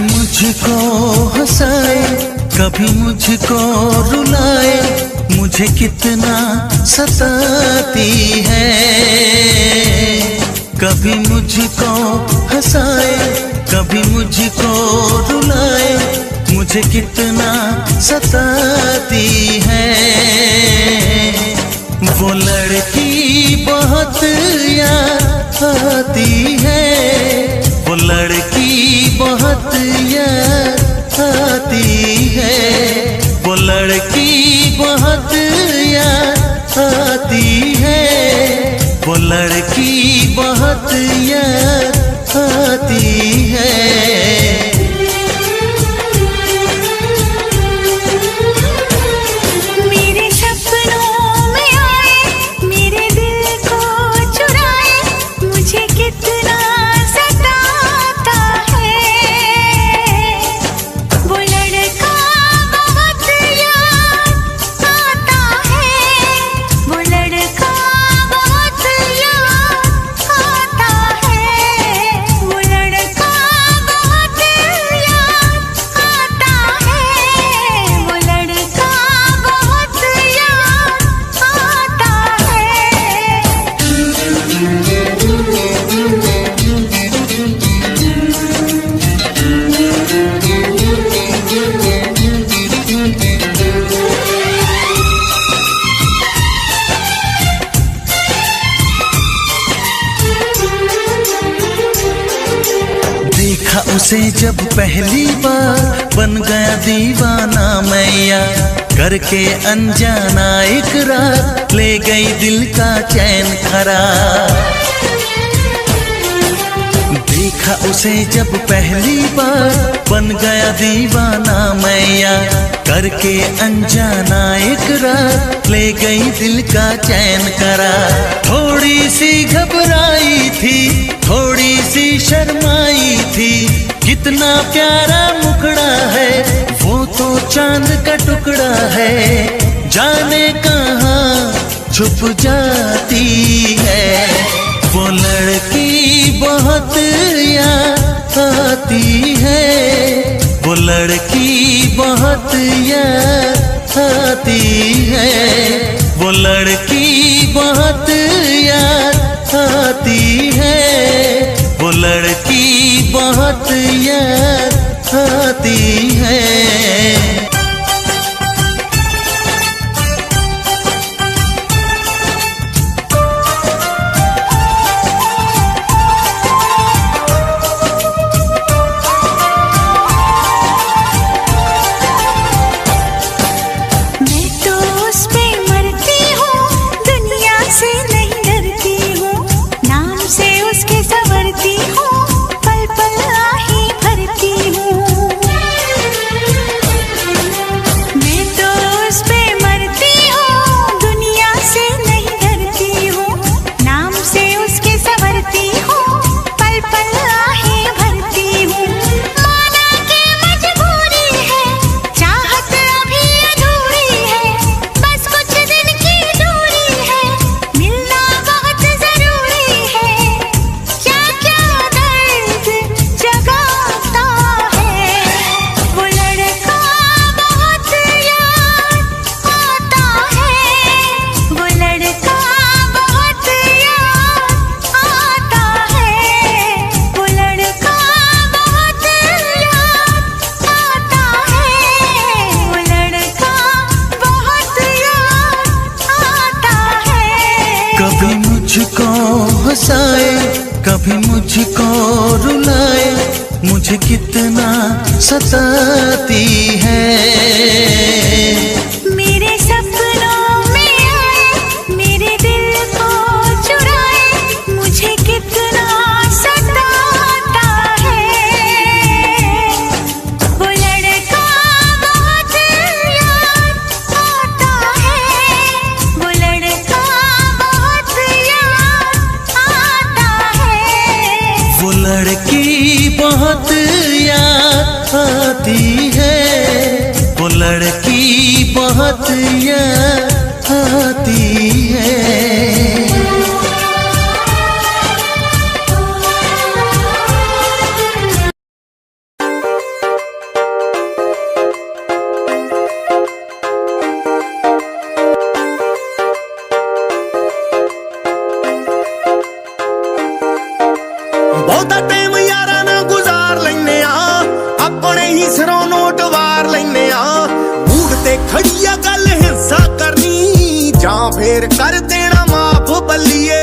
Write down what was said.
मुझको हंसाए, कभी मुझको रुलाए, मुझे कितना सताती है। कभी मुझको हंसाए, कभी मुझको रुलाए, मुझे कितना सताती है। वो लड़की बहुत याद आती है, वो लड़की बहुत याद आती है, वो लड़की बहुत याद आती है, वो लड़की बहुत याद आती है। उसे जब पहली बार बन गया दीवाना मैया, करके अनजाना इकरार ले गई दिल का चैन करार। देखा उसे जब पहली बार बन गया दीवाना मैया, करके अनजाना इकरार ले गई दिल का चैन करार। थोड़ी सी घबराई थी, थोड़ी सी शर्माई थी, कितना प्यारा मुखड़ा है, वो तो चांद का टुकड़ा है, जाने कहाँ छुप जाती है। वो लड़की बहुत याद आती है, वो लड़की बहुत याद आती है, वो लड़की बहुत याद आती है, वो लड़की बहुत याद आती है। कभी मुझको हंसाए, कभी मुझको रुलाए, मुझे कितना सताती है। मेरे सपनों में आए, मेरे दिल को चुराए, मुझे कितना सताता है। वो लड़का बहुत याद आता है, वो लड़का बहुत याद आता है। वो लड़की बहुत याद आती है, वो लड़की बहुत याद आती है। ਆਪਣੇ ਹੀ ਸਿਰੋਂ ਨੋਟ ਵਾਰ ਲੈਨੇ ਆ ਮੂਡ ਤੇ ਖੜੀ ਆ ਗੱਲ ਹਿੰਸਾ ਕਰਨੀ ਜਾਂ ਫੇਰ ਕਰ ਦੇਣਾ ਮਾਫ ਬੱਲੀਏ